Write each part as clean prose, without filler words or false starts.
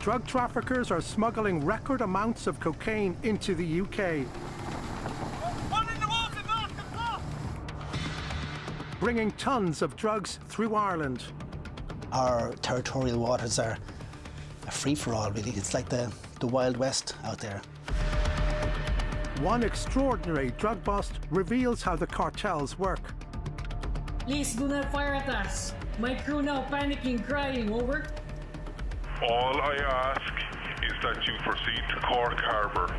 Drug traffickers are smuggling record amounts of cocaine into the UK. One in the water, Mark, bringing tons of drugs through Ireland. Our territorial waters are a free-for-all, really. It's like the Wild West out there. One extraordinary drug bust reveals how the cartels work. Please do not fire at us. My crew now panicking, crying, over. All I ask is that you proceed to Cork Harbour.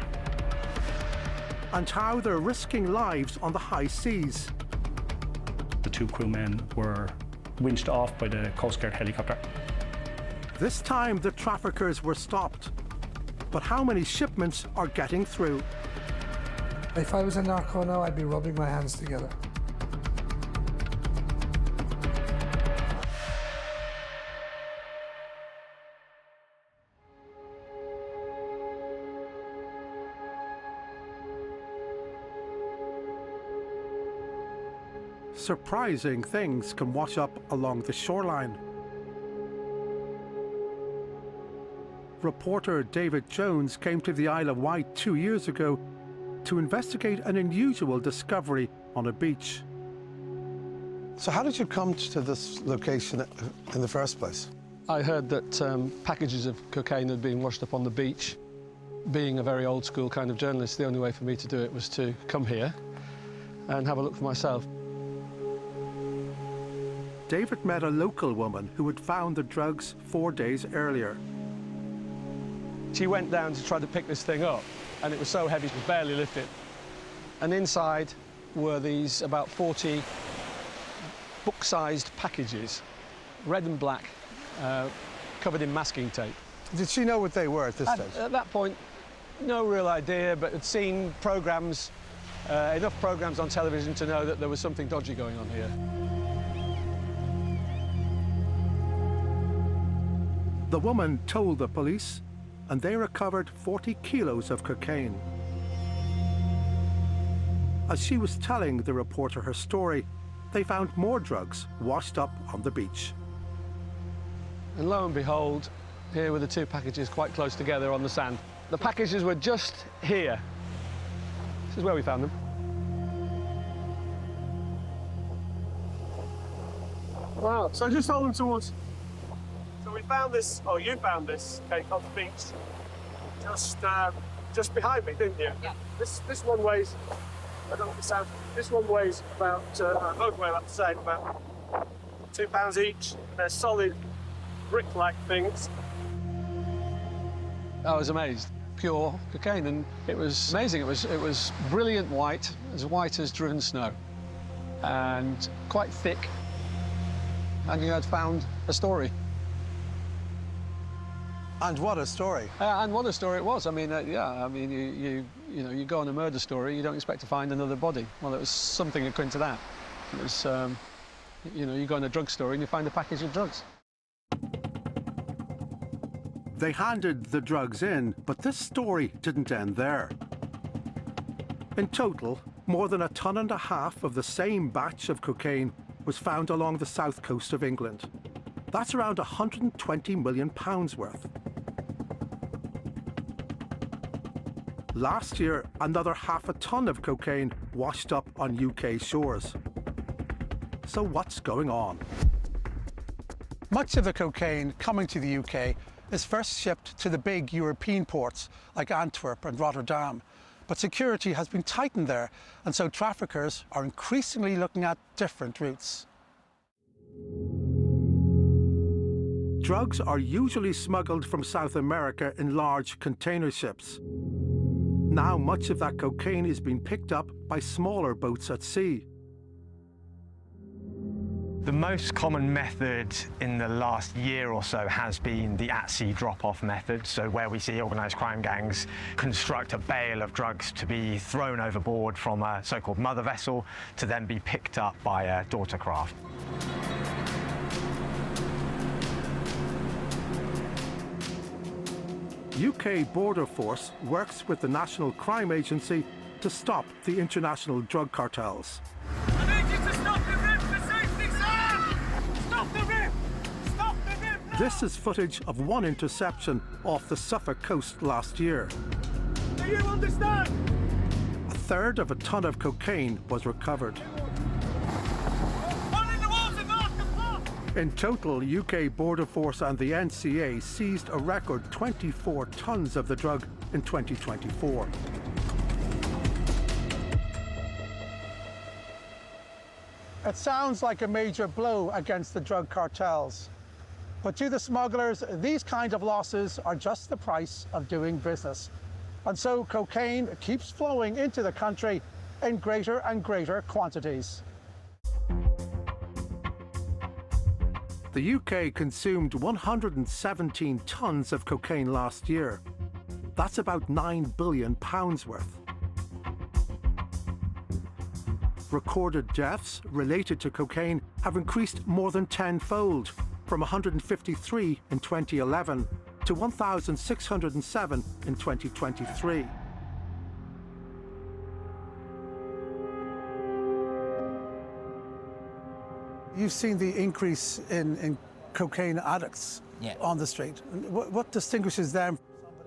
And how they're risking lives on the high seas. The two crewmen were winched off by the Coast Guard helicopter. This time the traffickers were stopped. But how many shipments are getting through? If I was a narco now, I'd be rubbing my hands together. Surprising things can wash up along the shoreline. Reporter David Jones came to the Isle of Wight 2 years ago to investigate an unusual discovery on a beach. So how did you come to this location in the first place? I heard that packages of cocaine had been washed up on the beach. Being a very old school kind of journalist, the only way for me to do it was to come here and have a look for myself. David met a local woman who had found the drugs 4 days earlier. She went down to try to pick this thing up, and it was so heavy she could barely lift it. And inside were these about 40 book-sized packages, red and black, covered in masking tape. Did she know what they were at this stage? At that point, no real idea, but had seen programmes, enough programmes on television to know that there was something dodgy going on here. The woman told the police, and they recovered 40 kilos of cocaine. As she was telling the reporter her story, they found more drugs washed up on the beach. And lo and behold, here were the two packages quite close together on the sand. The packages were just here. This is where we found them. Wow, so just hold them towards... So we found this, oh, you found this, okay, on the beach, just behind me, didn't you? Yeah. This one weighs, I don't know what it sounds, this one weighs about, both weigh about the same, about 2 pounds each. They're solid, brick-like things. I was amazed. Pure cocaine, and it was amazing. It was brilliant white as driven snow, and quite thick. And you had found a story. And what a story. And what a story it was. I mean, yeah, I mean, you go on a murder story, you don't expect to find another body. Well, it was something akin to that. It was, you go on a drug story and you find a package of drugs. They handed the drugs in, but this story didn't end there. In total, more than 1.5 tons of the same batch of cocaine was found along the south coast of England. That's around £120 million worth. Last year, another 0.5 ton of cocaine washed up on UK shores. So what's going on? Much of the cocaine coming to the UK is first shipped to the big European ports like Antwerp and Rotterdam. But security has been tightened there, and so traffickers are increasingly looking at different routes. Drugs are usually smuggled from South America in large container ships. Now much of that cocaine is being picked up by smaller boats at sea. The most common method in the last year or so has been the at-sea drop-off method, so where we see organised crime gangs construct a bale of drugs to be thrown overboard from a so-called mother vessel to then be picked up by a daughter craft. UK Border Force works with the National Crime Agency to stop the international drug cartels. I need you to stop the rip for safety, sir! Stop the rip! Stop the rip now! This is footage of one interception off the Suffolk coast last year. Do you understand? A third of a ton of cocaine was recovered. One in the water, mark the plot! In total, UK Border Force and the NCA seized a record 24 tons of the drug in 2024. It sounds like a major blow against the drug cartels. But to the smugglers, these kind of losses are just the price of doing business. And so cocaine keeps flowing into the country in greater and greater quantities. The UK consumed 117 tons of cocaine last year. That's about £9 billion worth. Recorded deaths related to cocaine have increased more than tenfold, from 153 in 2011 to 1,607 in 2023. You've seen the increase in cocaine addicts on the street. What distinguishes them?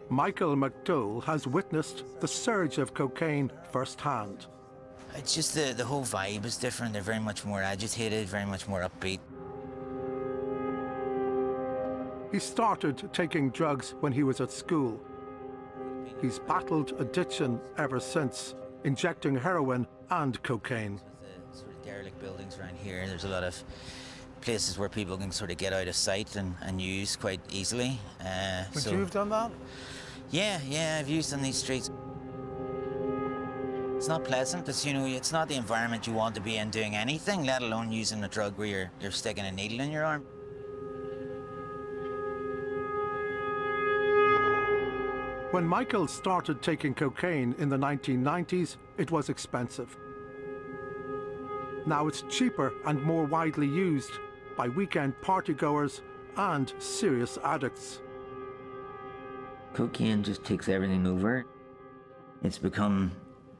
Michael McDowell has witnessed the surge of cocaine firsthand. It's just the whole vibe is different. They're very much more agitated, very much more upbeat. He started taking drugs when he was at school. He's battled addiction ever since, injecting heroin and cocaine. The sort of derelict buildings around here, there's a lot of places where people can sort of get out of sight and use quite easily. Would you have done that? Yeah, I've used on these streets. It's not pleasant. It's, you know, it's not the environment you want to be in doing anything, let alone using a drug where you're sticking a needle in your arm. When Michael started taking cocaine in the 1990s, it was expensive. Now it's cheaper and more widely used by weekend partygoers and serious addicts. Cocaine just takes everything over. It's become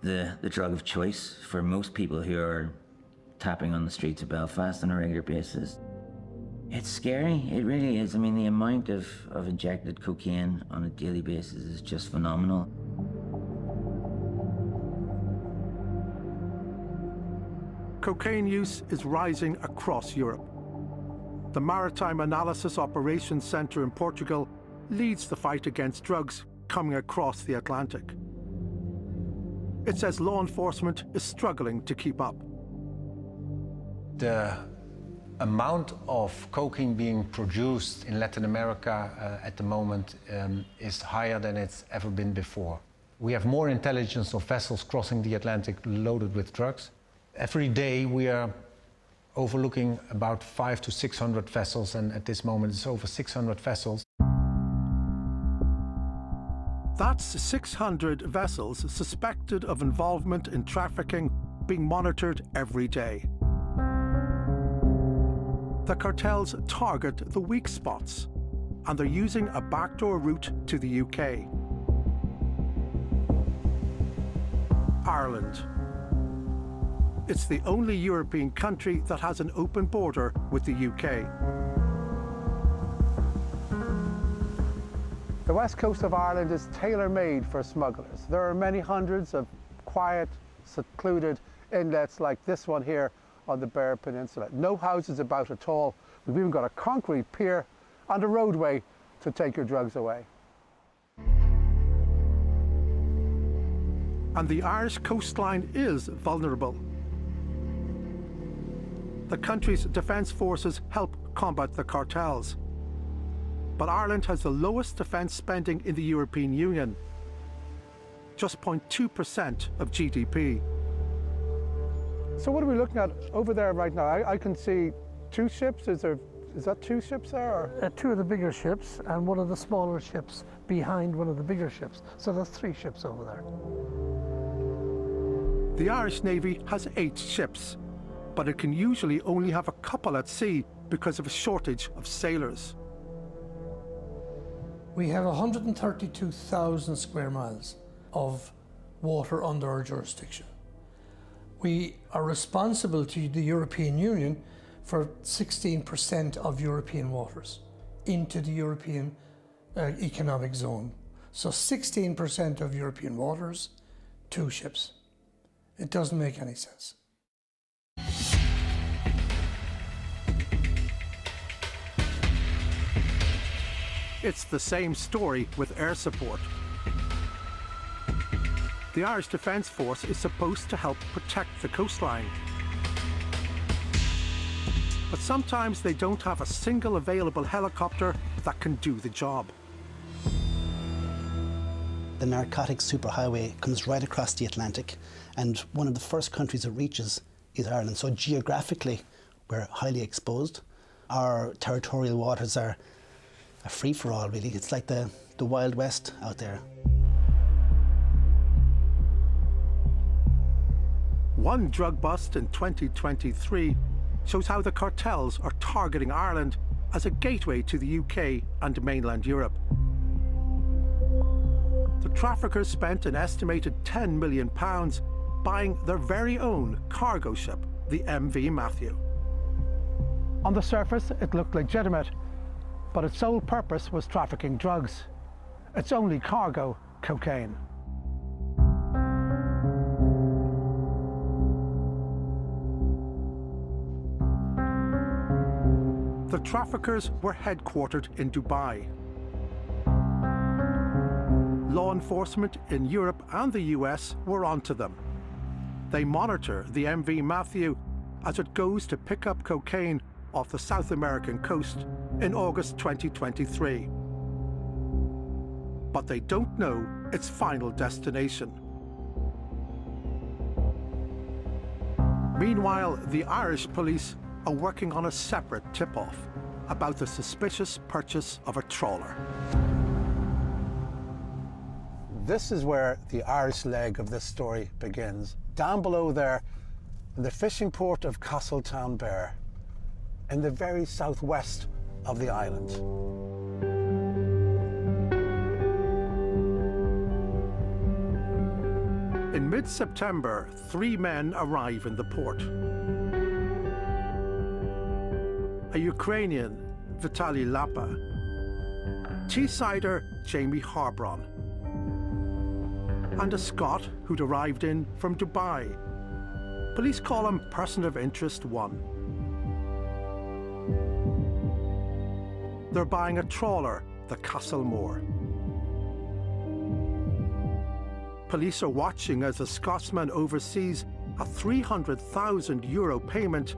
the drug of choice for most people who are tapping on the streets of Belfast on a regular basis. It's scary, it really is. I mean, the amount of injected cocaine on a daily basis is just phenomenal. Cocaine use is rising across Europe. The Maritime Analysis Operations Centre in Portugal leads the fight against drugs coming across the Atlantic. It says law enforcement is struggling to keep up. The amount of cocaine being produced in Latin America at the moment is higher than it's ever been before. We have more intelligence of vessels crossing the Atlantic loaded with drugs. Every day we are overlooking about 500 to 600 vessels, and at this moment it's over 600 vessels. That's 600 vessels suspected of involvement in trafficking being monitored every day. The cartels target the weak spots, and they're using a backdoor route to the UK. Ireland. It's the only European country that has an open border with the UK. The west coast of Ireland is tailor-made for smugglers. There are many hundreds of quiet, secluded inlets like this one here on the Bear Peninsula. No houses about at all. We've even got a concrete pier and a roadway to take your drugs away. And the Irish coastline is vulnerable. The country's defence forces help combat the cartels. But Ireland has the lowest defence spending in the European Union, just 0.2% of GDP. So what are we looking at over there right now? I can see two ships. Is that two ships there? Or? Two of the bigger ships and one of the smaller ships behind one of the bigger ships. So there's 3 ships over there. The Irish Navy has 8 ships, but it can usually only have a couple at sea because of a shortage of sailors. We have 132,000 square miles of water under our jurisdiction. We are responsible to the European Union for 16% of European waters. into the European economic zone. So 16% of European waters, 2 ships. It doesn't make any sense. It's the same story with air support. The Irish Defence Force is supposed to help protect the coastline. But sometimes they don't have a single available helicopter that can do the job. The narcotics superhighway comes right across the Atlantic, and one of the first countries it reaches is Ireland. So geographically, we're highly exposed. Our territorial waters are a free-for-all, really. It's like the Wild West out there. One drug bust in 2023 shows how the cartels are targeting Ireland as a gateway to the UK and mainland Europe. The traffickers spent an estimated £10 million buying their very own cargo ship, the MV Matthew. On the surface, it looked legitimate, but its sole purpose was trafficking drugs. Its only cargo, cocaine. The traffickers were headquartered in Dubai. Law enforcement in Europe and the US were onto them. They monitor the MV Matthew as it goes to pick up cocaine off the South American coast in August 2023. But they don't know its final destination. Meanwhile, the Irish police are working on a separate tip-off about the suspicious purchase of a trawler. This is where the Irish leg of this story begins. Down below there, in the fishing port of Castletownbere, in the very southwest of the island. In mid-September, 3 men arrive in the port. A Ukrainian, Vitaly Lapa, Teessider, Jamie Harbron, and a Scot who'd arrived in from Dubai. Police call him Person of Interest 1. They're buying a trawler, the Castlemore. Police are watching as a Scotsman oversees a €300,000 payment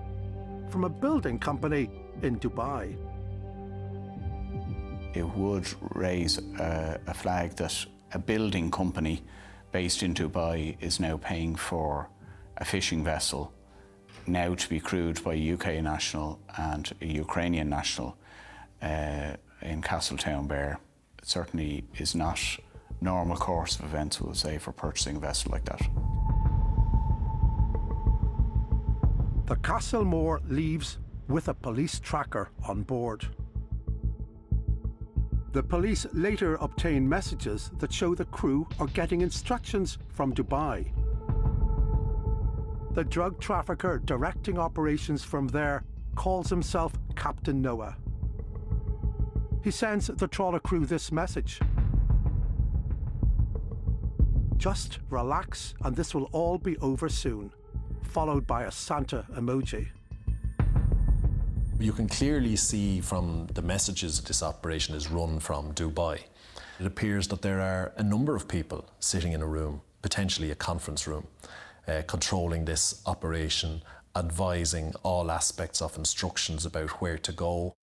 from a building company in Dubai. It would raise a flag that a building company based in Dubai is now paying for a fishing vessel, now to be crewed by a UK national and a Ukrainian national in Castletownbere. It certainly is not normal course of events, we'll say, for purchasing a vessel like that. The Castlemore leaves with a police tracker on board. The police later obtain messages that show the crew are getting instructions from Dubai. The drug trafficker directing operations from there calls himself Captain Noah. He sends the trawler crew this message: "Just relax and this will all be over soon," followed by a Santa emoji. You can clearly see from the messages that this operation is run from Dubai. It appears that there are a number of people sitting in a room, potentially a conference room, controlling this operation, advising all aspects of instructions about where to go.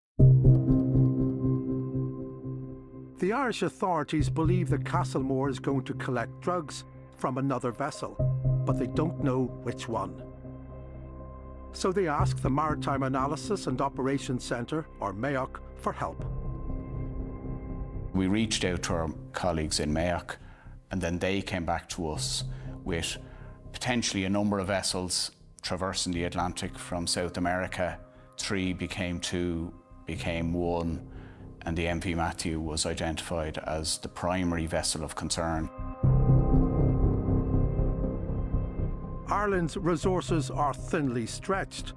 The Irish authorities believe the Castlemore is going to collect drugs from another vessel, but they don't know which one. So they ask the Maritime Analysis and Operations Centre, or MAOC, for help. We reached out to our colleagues in MAOC, and then they came back to us with potentially a number of vessels traversing the Atlantic from South America. 3 became 2, became 1, and the MV Matthew was identified as the primary vessel of concern. Ireland's resources are thinly stretched,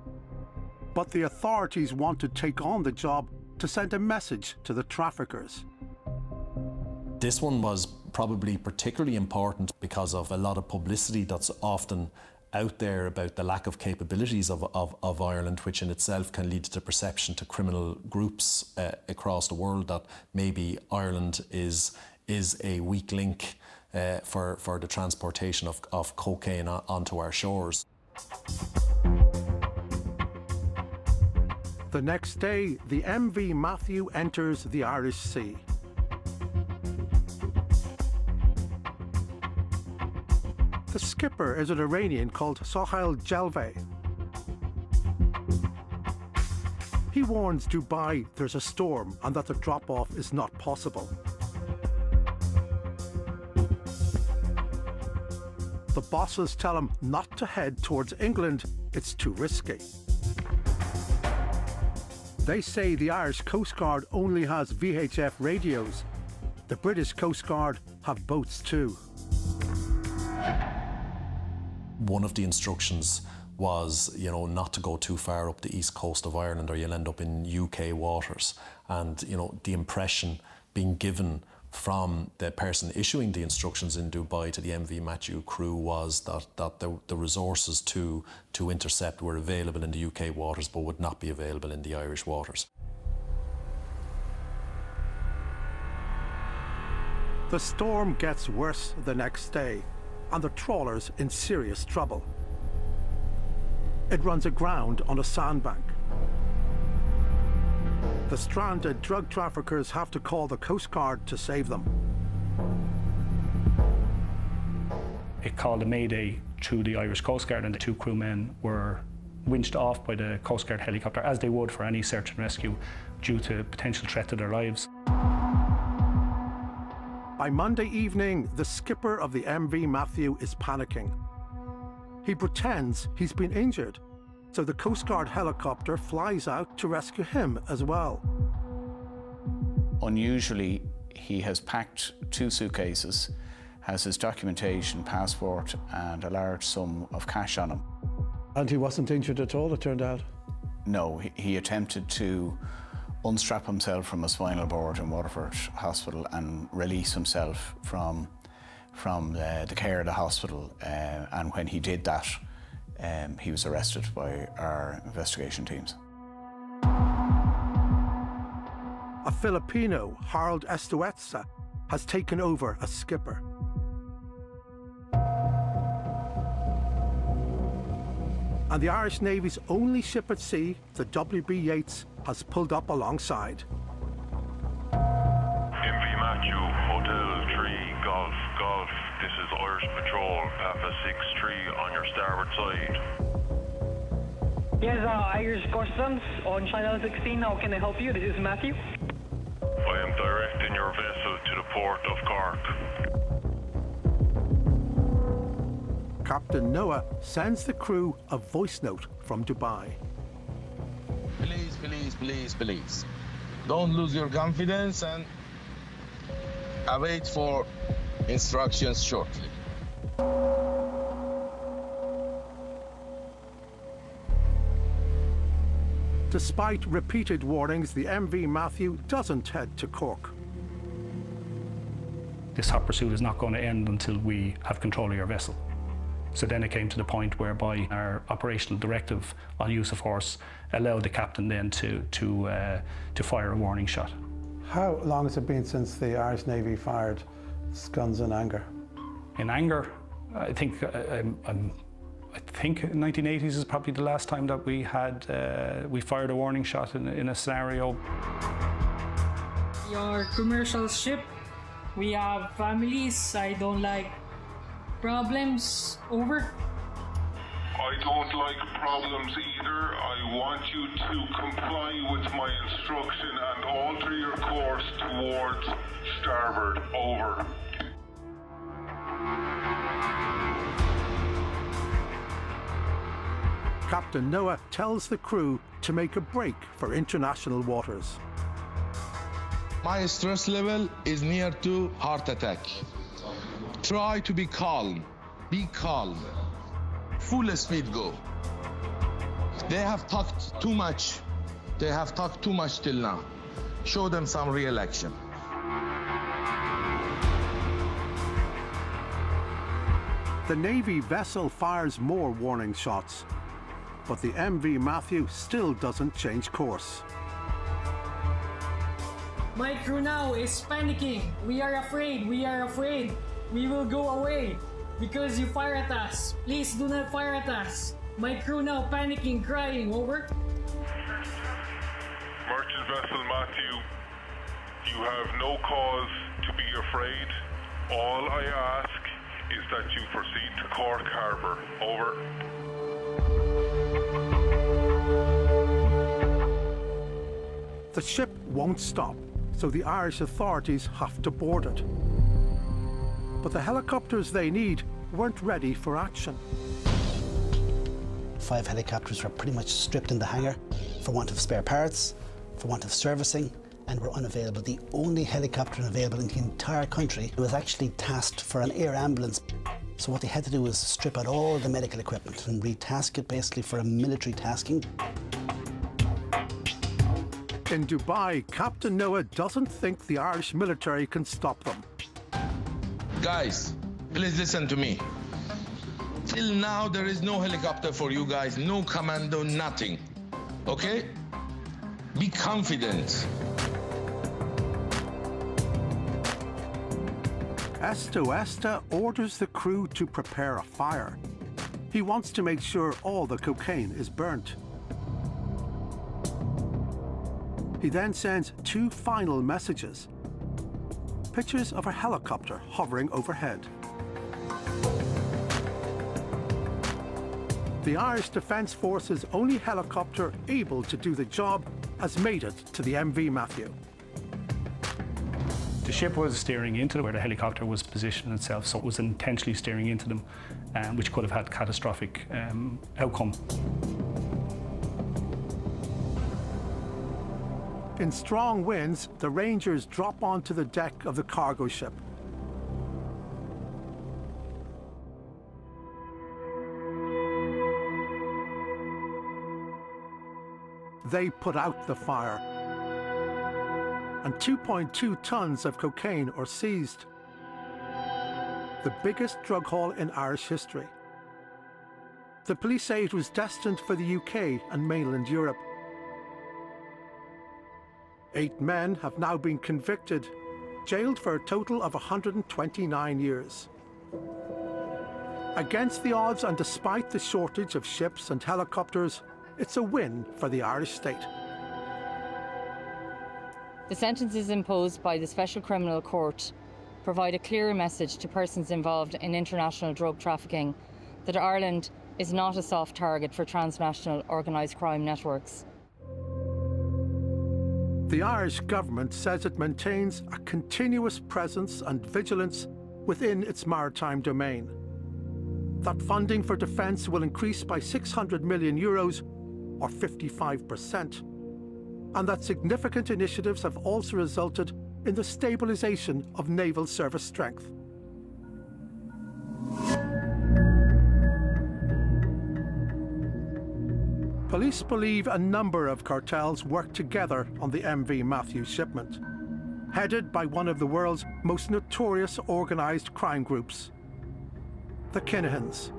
but the authorities want to take on the job to send a message to the traffickers. This one was probably particularly important because of a lot of publicity that's often out there about the lack of capabilities of Ireland, which in itself can lead to perception to criminal groups across the world that maybe Ireland is a weak link for the transportation of cocaine onto our shores. The next day, the MV Matthew enters the Irish Sea. The skipper is an Iranian called Sohail Jalveh. He warns Dubai there's a storm and that the drop-off is not possible. The bosses tell him not to head towards England, it's too risky. They say the Irish Coast Guard only has VHF radios. The British Coast Guard have boats too. One of the instructions was, not to go too far up the east coast of Ireland or you'll end up in UK waters. And, the impression being given from the person issuing the instructions in Dubai to the MV Matthew crew was that the resources to intercept were available in the UK waters but would not be available in the Irish waters. The storm gets worse the next day, and the trawler's in serious trouble. It runs aground on a sandbank. The stranded drug traffickers have to call the Coast Guard to save them. It called a mayday to the Irish Coast Guard, and the two crewmen were winched off by the Coast Guard helicopter, as they would for any search and rescue, due to potential threat to their lives. By Monday evening, the skipper of the MV Matthew is panicking. He pretends he's been injured, so the Coast Guard helicopter flies out to rescue him as well. Unusually, he has packed 2 suitcases, has his documentation, passport, and a large sum of cash on him. And he wasn't injured at all, it turned out? No, he attempted to unstrap himself from a spinal board in Waterford Hospital and release himself from the care of the hospital. And when he did that, he was arrested by our investigation teams. A Filipino, Harold Estuetza, has taken over as skipper. And the Irish Navy's only ship at sea, the WB Yates, has pulled up alongside. MV Matthew, Hotel 3, Golf, Golf. This is Irish Patrol, Papa 6-3 on your starboard side. Yes, Irish Customs on Channel 16. How can I help you? This is Matthew. I am directing your vessel to the port of Cork. Captain Noah sends the crew a voice note from Dubai. Please, please, please, please. Don't lose your confidence and await for instructions shortly. Despite repeated warnings, the MV Matthew doesn't head to Cork. This hot pursuit is not going to end until we have control of your vessel. So then it came to the point whereby our operational directive on use of force allowed the captain then to fire a warning shot. How long has it been since the Irish Navy fired guns in anger? In anger, I think in 1980s is probably the last time that we fired a warning shot in a scenario. Your commercial ship, we have families. I don't like problems. Over. I don't like problems either. I want you to comply with my instruction and alter your course towards starboard. Over. Captain Noah tells the crew to make a break for international waters. My stress level is near to heart attack. Try to be calm. Be calm. Full speed go. They have talked too much. They have talked too much till now. Show them some real action. The Navy vessel fires more warning shots, but the MV Matthew still doesn't change course. My crew now is panicking. We are afraid. We are afraid. We will go away because you fire at us. Please do not fire at us. My crew now panicking, crying. Over. Merchant vessel Matthew, you have no cause to be afraid. All I ask is that you proceed to Cork Harbour. Over. The ship won't stop, so the Irish authorities have to board it. But the helicopters they need weren't ready for action. 5 helicopters were pretty much stripped in the hangar for want of spare parts, for want of servicing, and were unavailable. The only helicopter available in the entire country was actually tasked for an air ambulance. So what they had to do was strip out all the medical equipment and retask it basically for a military tasking. In Dubai, Captain Noah doesn't think the Irish military can stop them. Guys, please listen to me. Till now, there is no helicopter for you guys, no commando, nothing. Okay? Be confident. Esta orders the crew to prepare a fire. He wants to make sure all the cocaine is burnt. He then sends 2 final messages. Pictures of a helicopter hovering overhead. The Irish Defence Force's only helicopter able to do the job has made it to the MV Matthew. The ship was steering into where the helicopter was positioning itself, so it was intentionally steering into them, which could have had catastrophic outcome. In strong winds, the Rangers drop onto the deck of the cargo ship. They put out the fire, and 2.2 tons of cocaine are seized. The biggest drug haul in Irish history. The police say it was destined for the UK and mainland Europe. 8 men have now been convicted, jailed for a total of 129 years. Against the odds and despite the shortage of ships and helicopters, it's a win for the Irish state. The sentences imposed by the Special Criminal Court provide a clear message to persons involved in international drug trafficking that Ireland is not a soft target for transnational organised crime networks. The Irish government says it maintains a continuous presence and vigilance within its maritime domain. That funding for defence will increase by €600 million, or 55%, and that significant initiatives have also resulted in the stabilisation of naval service strength. Police believe a number of cartels work together on the MV Matthew shipment, headed by one of the world's most notorious organised crime groups, the Kinahans.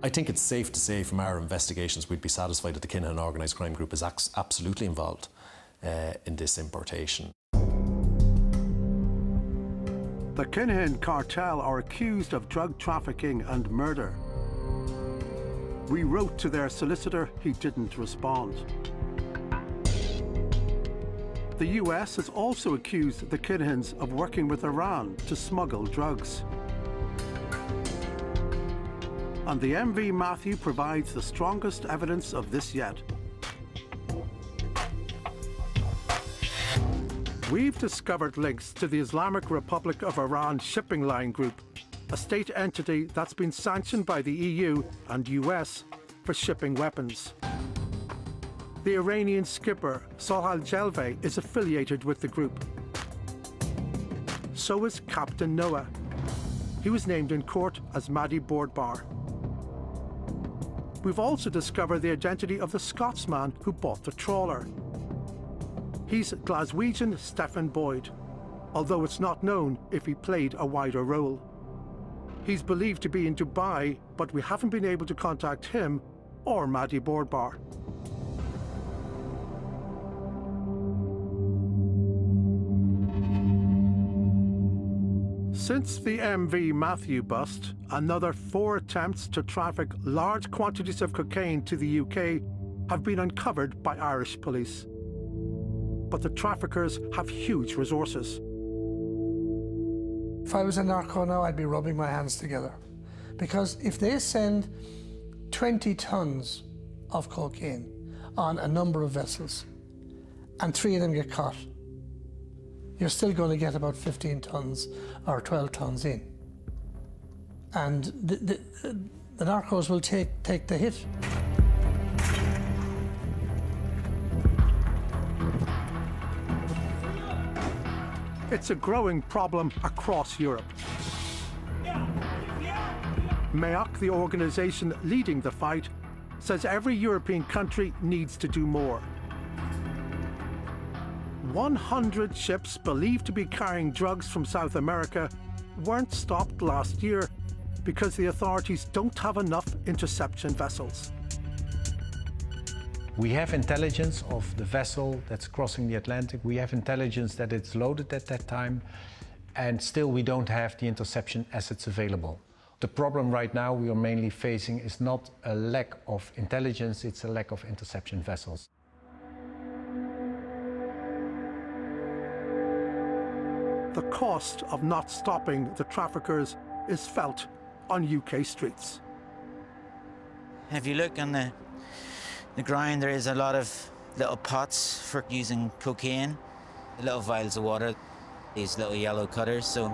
I think it's safe to say from our investigations we'd be satisfied that the Kinahan organised crime group is absolutely involved in this importation. The Kinahan cartel are accused of drug trafficking and murder. We wrote to their solicitor, he didn't respond. The US has also accused the Kinahans of working with Iran to smuggle drugs. And the MV Matthew provides the strongest evidence of this yet. We've discovered links to the Islamic Republic of Iran shipping line group, a state entity that's been sanctioned by the EU and US for shipping weapons. The Iranian skipper Sohail Jelveh is affiliated with the group. So is Captain Noah. He was named in court as Maddy Boardbar. We've also discovered the identity of the Scotsman who bought the trawler. He's Glaswegian Stephen Boyd, although it's not known if he played a wider role. He's believed to be in Dubai, but we haven't been able to contact him or Maddie Boardbar. Since the MV Matthew bust, another 4 attempts to traffic large quantities of cocaine to the UK have been uncovered by Irish police. But the traffickers have huge resources. If I was a narco now, I'd be rubbing my hands together. Because if they send 20 tons of cocaine on a number of vessels and 3 of them get caught, you're still going to get about 15 tons or 12 tons in. And the narcos will take the hit. It's a growing problem across Europe. MEOC, the organisation leading the fight, says every European country needs to do more. 100 ships believed to be carrying drugs from South America weren't stopped last year because the authorities don't have enough interception vessels. We have intelligence of the vessel that's crossing the Atlantic. We have intelligence that it's loaded at that time, and still we don't have the interception assets available. The problem right now we are mainly facing is not a lack of intelligence, it's a lack of interception vessels. The cost of not stopping the traffickers is felt on UK streets. If you look on the ground, there is a lot of little pots for using cocaine, little vials of water, these little yellow cutters. So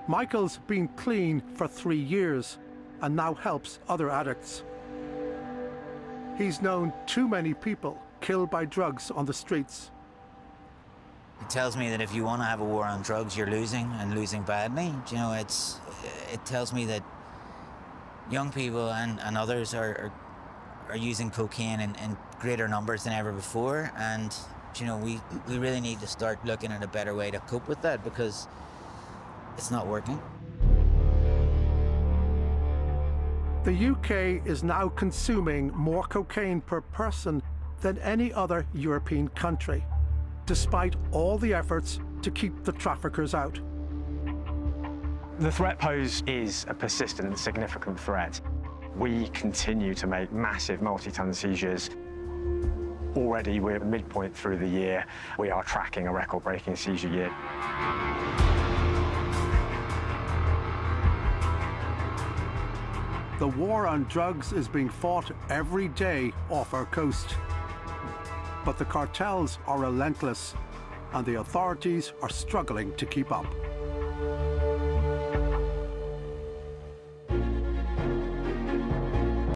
Michael's been clean for 3 years and now helps other addicts. He's known too many people killed by drugs on the streets. it tells me that if you want to have a war on drugs, you're losing, and losing badly. You know, it tells me that young people and others are using cocaine in greater numbers than ever before, and you know, we really need to start looking at a better way to cope with that, because it's not working. The UK is now consuming more cocaine per person than any other European country, despite all the efforts to keep the traffickers out. The threat posed is a persistent, significant threat. We continue to make massive multi-ton seizures. Already we're midpoint through the year. We are tracking a record-breaking seizure year. The war on drugs is being fought every day off our coast. But the cartels are relentless, and the authorities are struggling to keep up.